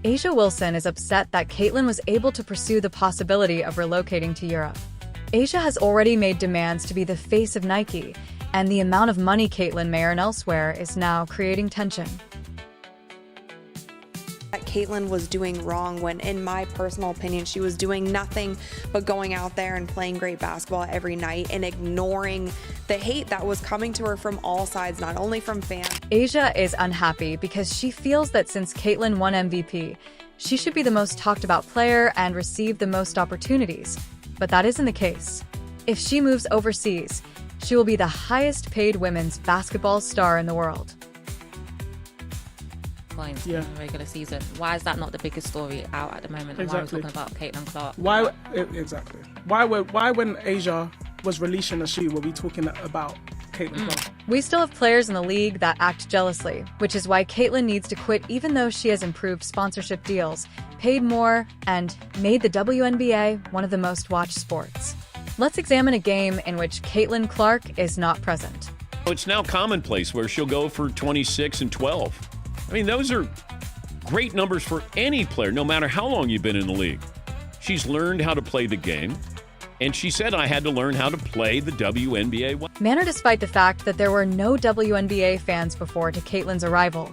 A'ja Wilson is upset that Caitlin was able to pursue the possibility of relocating to Europe. A'ja has already made demands to be the face of Nike, and the amount of money Caitlin may earn elsewhere is now creating tension. That Caitlin was doing wrong when, in my personal opinion, she was doing nothing but going out there and playing great basketball every night and ignoring the hate that was coming to her from all sides, not only from fans. A'ja is unhappy because she feels that since Caitlin won MVP, she should be the most talked about player and receive the most opportunities. But that isn't the case. If she moves overseas, she will be the highest paid women's basketball star in the world. Points in the regular season. Why is that not the biggest story out at the moment? Exactly. Why are we talking about Caitlin Clark? Why exactly? Why when A'ja was releasing a shoe were we talking about Caitlin Clark? We still have players in the league that act jealously, which is why Caitlin needs to quit even though she has improved sponsorship deals, paid more, and made the WNBA one of the most watched sports. Let's examine a game in which Caitlin Clark is not present. It's now commonplace where she'll go for 26 and 12. I mean, those are great numbers for any player, no matter how long you've been in the league. She's learned how to play the game, and she said, I had to learn how to play the WNBA. Manner despite the fact that there were no WNBA fans before to Caitlin's arrival,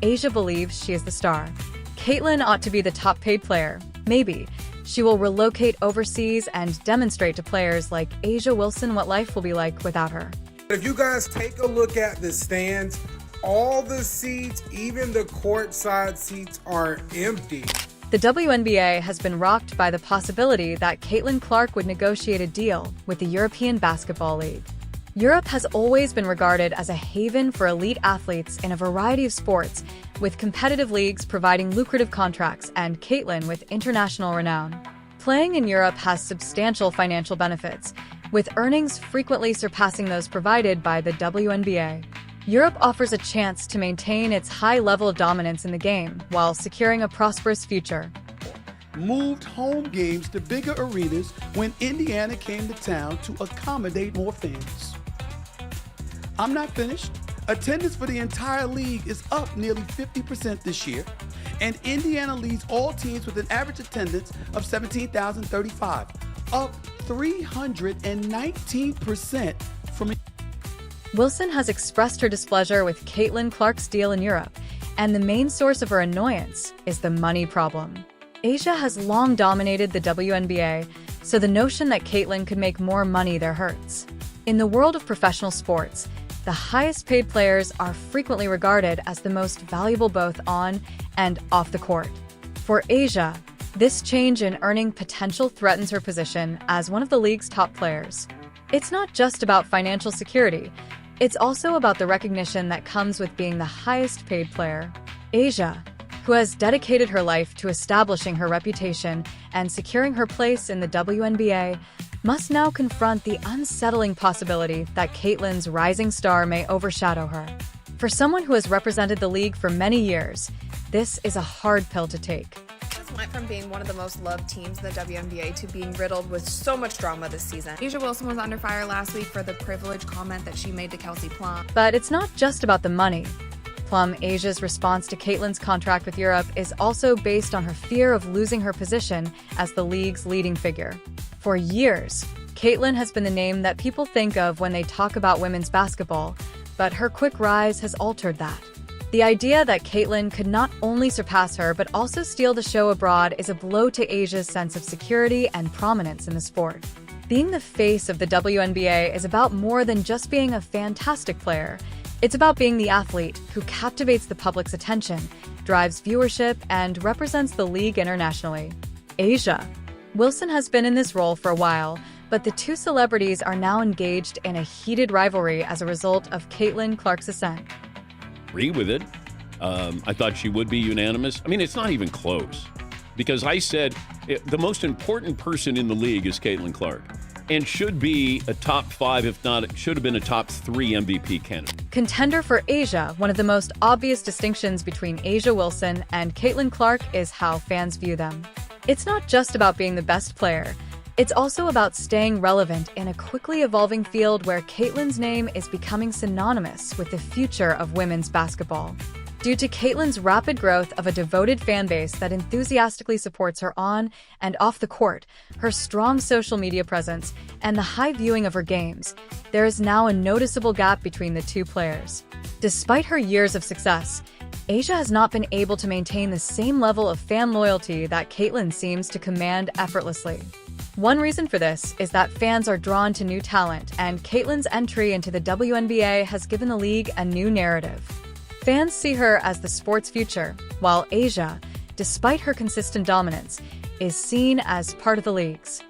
A'ja believes she is the star. Caitlin ought to be the top-paid player. Maybe. She will relocate overseas and demonstrate to players like A'ja Wilson what life will be like without her. If you guys take a look at the stands, all the seats, even the courtside seats, are empty. The WNBA has been rocked by the possibility that Caitlin Clark would negotiate a deal with the European Basketball League. Europe has always been regarded as a haven for elite athletes in a variety of sports, with competitive leagues providing lucrative contracts and Caitlin with international renown. Playing in Europe has substantial financial benefits, with earnings frequently surpassing those provided by the WNBA. Europe offers a chance to maintain its high level of dominance in the game while securing a prosperous future. Moved home games to bigger arenas when Indiana came to town to accommodate more fans. I'm not finished. Attendance for the entire league is up nearly 50% this year, and Indiana leads all teams with an average attendance of 17,035, up 319% from Wilson has expressed her displeasure with Caitlin Clark's deal in Europe, and the main source of her annoyance is the money problem. A'ja has long dominated the WNBA, so the notion that Caitlin could make more money there hurts. In the world of professional sports, the highest paid players are frequently regarded as the most valuable both on and off the court. For A'ja, this change in earning potential threatens her position as one of the league's top players. It's not just about financial security. It's also about the recognition that comes with being the highest paid player. A'ja, who has dedicated her life to establishing her reputation and securing her place in the WNBA, must now confront the unsettling possibility that Caitlin's rising star may overshadow her. For someone who has represented the league for many years, this is a hard pill to take. Went from being one of the most loved teams in the WNBA to being riddled with so much drama this season. A'ja Wilson was under fire last week for the privileged comment that she made to Kelsey Plum. But it's not just about the money. Plum, A'ja's response to Caitlin's contract with Europe is also based on her fear of losing her position as the league's leading figure. For years, Caitlin has been the name that people think of when they talk about women's basketball, but her quick rise has altered that. The idea that Caitlin could not only surpass her but also steal the show abroad is a blow to A'ja's sense of security and prominence in the sport. Being the face of the WNBA is about more than just being a fantastic player. It's about being the athlete who captivates the public's attention, drives viewership, and represents the league internationally. A'ja Wilson has been in this role for a while, but the two celebrities are now engaged in a heated rivalry as a result of Caitlin Clark's ascent. Agree with it. I thought she would be unanimous. I mean, it's not even close, because I said the most important person in the league is Caitlin Clark and should be a top 5, if not, it should have been a top 3 MVP candidate. Contender for A'ja, one of the most obvious distinctions between A'ja Wilson and Caitlin Clark is how fans view them. It's not just about being the best player. It's also about staying relevant in a quickly evolving field where Caitlin's name is becoming synonymous with the future of women's basketball. Due to Caitlyn's rapid growth of a devoted fan base that enthusiastically supports her on and off the court, her strong social media presence, and the high viewing of her games, there is now a noticeable gap between the two players. Despite her years of success, A'ja has not been able to maintain the same level of fan loyalty that Caitlyn seems to command effortlessly. One reason for this is that fans are drawn to new talent, and Caitlyn's entry into the WNBA has given the league a new narrative. Fans see her as the sport's future, while A'ja, despite her consistent dominance, is seen as part of the league's.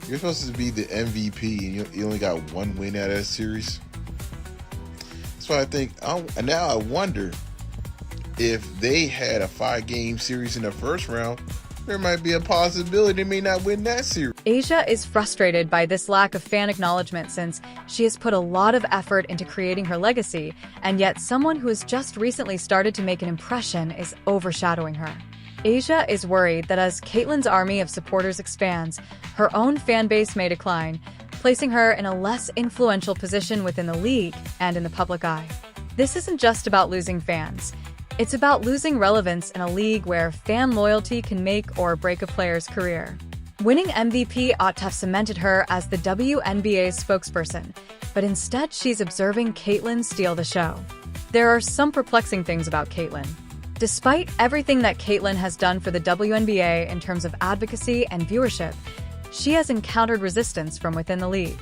You're supposed to be the MVP, and you only got one win out of that series. That's why I think, now I wonder if they had a 5-game series in the first round, there might be a possibility they may not win that series. A'ja is frustrated by this lack of fan acknowledgement since she has put a lot of effort into creating her legacy, and yet someone who has just recently started to make an impression is overshadowing her. A'ja is worried that as Caitlyn's army of supporters expands, her own fan base may decline, placing her in a less influential position within the league and in the public eye. This isn't just about losing fans. It's about losing relevance in a league where fan loyalty can make or break a player's career. Winning MVP ought to have cemented her as the WNBA's spokesperson, but instead she's observing Caitlyn steal the show. There are some perplexing things about Caitlyn. Despite everything that Caitlyn has done for the WNBA in terms of advocacy and viewership, she has encountered resistance from within the league.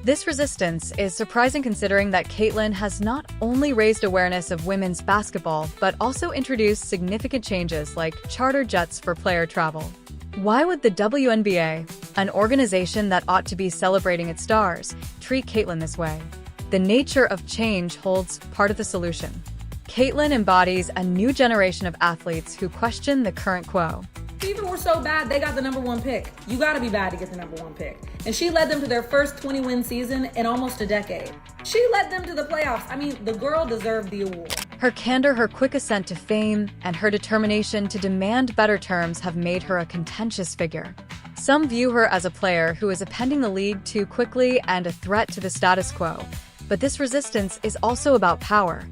This resistance is surprising considering that Caitlyn has not only raised awareness of women's basketball, but also introduced significant changes like charter jets for player travel. Why would the WNBA, an organization that ought to be celebrating its stars, treat Caitlyn this way? The nature of change holds part of the solution. Caitlyn embodies a new generation of athletes who question the current quo. Even were so bad, they got the #1 pick. You gotta be bad to get the #1 pick. And she led them to their first 20-win season in almost a decade. She led them to the playoffs. I mean, the girl deserved the award. Her candor, her quick ascent to fame, and her determination to demand better terms have made her a contentious figure. Some view her as a player who is appending the league too quickly and a threat to the status quo. But this resistance is also about power.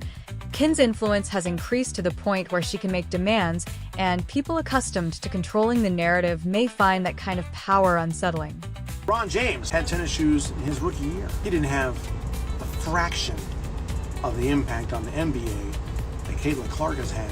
Kin's influence has increased to the point where she can make demands, and people accustomed to controlling the narrative may find that kind of power unsettling. LeBron James had tennis shoes in his rookie year. He didn't have a fraction of the impact on the NBA that Caitlin Clark has had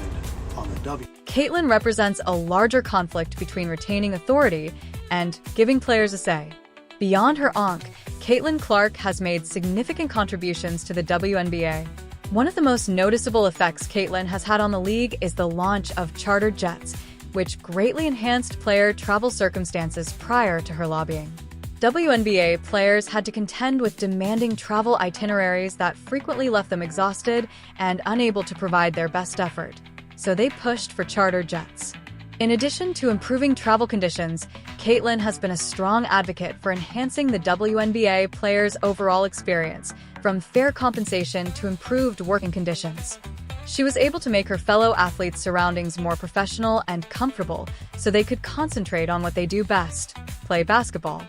on the W. Caitlyn represents a larger conflict between retaining authority and giving players a say. Beyond her onk, Caitlin Clark has made significant contributions to the WNBA. One of the most noticeable effects Caitlyn has had on the league is the launch of chartered jets, which greatly enhanced player travel circumstances prior to her lobbying. WNBA players had to contend with demanding travel itineraries that frequently left them exhausted and unable to provide their best effort, so they pushed for chartered jets. In addition to improving travel conditions, Caitlyn has been a strong advocate for enhancing the WNBA players' overall experience, from fair compensation to improved working conditions. She was able to make her fellow athletes' surroundings more professional and comfortable so they could concentrate on what they do best, play basketball.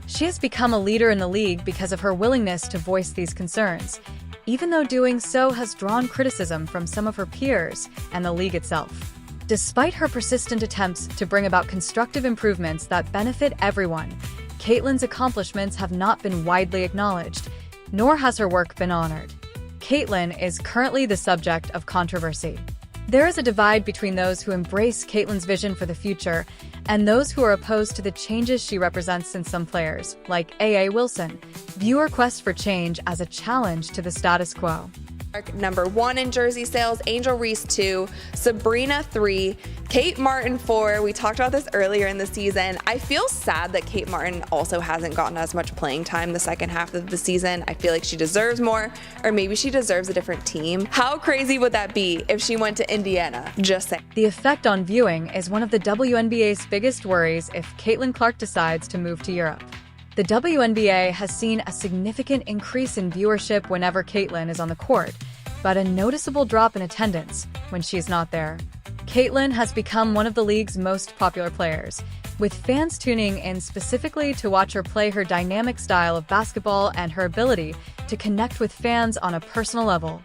She has become a leader in the league because of her willingness to voice these concerns, even though doing so has drawn criticism from some of her peers and the league itself. Despite her persistent attempts to bring about constructive improvements that benefit everyone, Caitlyn's accomplishments have not been widely acknowledged, nor has her work been honored. Caitlyn is currently the subject of controversy. There is a divide between those who embrace Caitlyn's vision for the future and those who are opposed to the changes she represents in some players, like A'ja Wilson, view her quest for change as a challenge to the status quo. #1 in jersey sales, Angel Reese 2, Sabrina 3, Kate Martin 4. We talked about this earlier in the season. I feel sad that Kate Martin also hasn't gotten as much playing time the second half of the season. I feel like she deserves more, or maybe she deserves a different team. How crazy would that be if she went to Indiana? Just saying. The effect on viewing is one of the WNBA's biggest worries if Caitlyn Clark decides to move to Europe. The WNBA has seen a significant increase in viewership whenever Caitlyn is on the court, but a noticeable drop in attendance when she's not there. Caitlyn has become one of the league's most popular players, with fans tuning in specifically to watch her play her dynamic style of basketball and her ability to connect with fans on a personal level.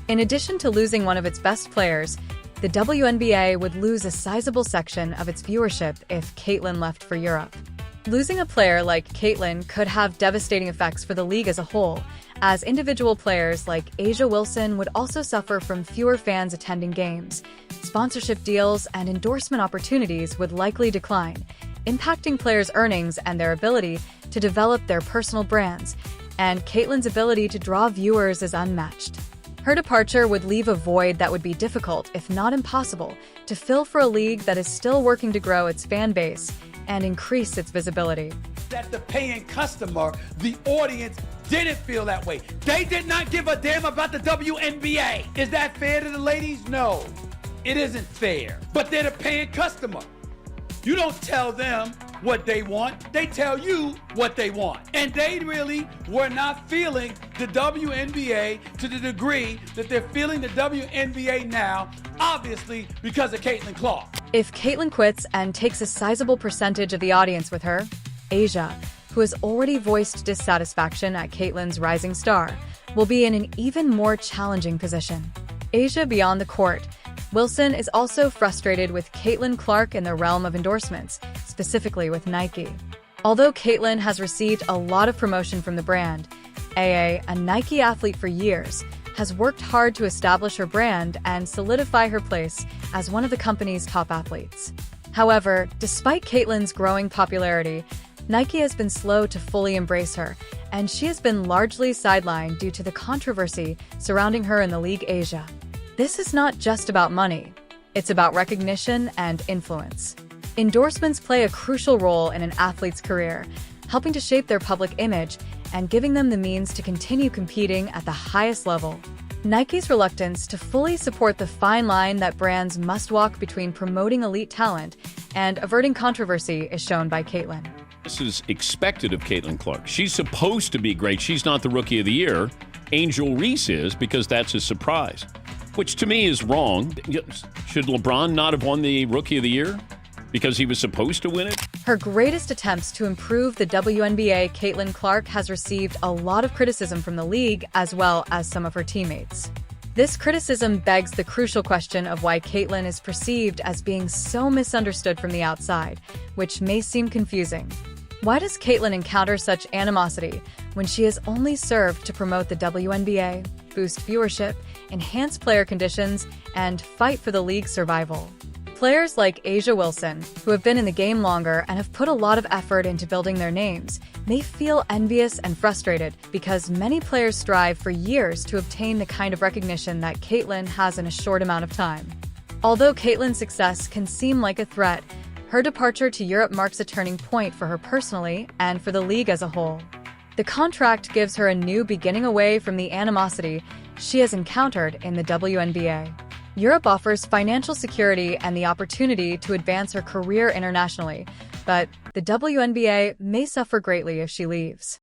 In addition to losing one of its best players, the WNBA would lose a sizable section of its viewership if Caitlin left for Europe. Losing a player like Caitlin could have devastating effects for the league as a whole, as individual players like A'ja Wilson would also suffer from fewer fans attending games. Sponsorship deals and endorsement opportunities would likely decline, impacting players' earnings and their ability to develop their personal brands, and Caitlin's ability to draw viewers is unmatched. Her departure would leave a void that would be difficult, if not impossible, to fill for a league that is still working to grow its fan base and increase its visibility. That the paying customer, the audience, didn't feel that way. They did not give a damn about the WNBA. Is that fair to the ladies? No, it isn't fair. But they're the paying customer. You don't tell them what they want, they tell you what they want. And they really were not feeling the WNBA to the degree that they're feeling the WNBA now, obviously because of Caitlin Clark. If Caitlin quits and takes a sizable percentage of the audience with her, A'ja, who has already voiced dissatisfaction at Caitlin's rising star, will be in an even more challenging position. A'ja beyond the court, Wilson is also frustrated with Caitlin Clark in the realm of endorsements, specifically with Nike. Although Caitlin has received a lot of promotion from the brand, AA, a Nike athlete for years, has worked hard to establish her brand and solidify her place as one of the company's top athletes. However, despite Caitlin's growing popularity, Nike has been slow to fully embrace her, and she has been largely sidelined due to the controversy surrounding her in the league A'ja. This is not just about money. It's about recognition and influence. Endorsements play a crucial role in an athlete's career, helping to shape their public image and giving them the means to continue competing at the highest level. Nike's reluctance to fully support the fine line that brands must walk between promoting elite talent and averting controversy is shown by Caitlin. This is expected of Caitlin Clark. She's supposed to be great. She's not the Rookie of the Year. Angel Reese is, because that's a surprise, which to me is wrong. Should LeBron not have won the Rookie of the Year because he was supposed to win it? Her greatest attempts to improve the WNBA, Caitlin Clark has received a lot of criticism from the league as well as some of her teammates. This criticism begs the crucial question of why Caitlin is perceived as being so misunderstood from the outside, which may seem confusing. Why does Caitlin encounter such animosity when she has only served to promote the WNBA, boost viewership, enhance player conditions, and fight for the league's survival? Players like A'ja Wilson, who have been in the game longer and have put a lot of effort into building their names, may feel envious and frustrated because many players strive for years to obtain the kind of recognition that Caitlin has in a short amount of time. Although Caitlin's success can seem like a threat, her departure to Europe marks a turning point for her personally and for the league as a whole. The contract gives her a new beginning away from the animosity she has encountered in the WNBA. Europe offers financial security and the opportunity to advance her career internationally, but the WNBA may suffer greatly if she leaves.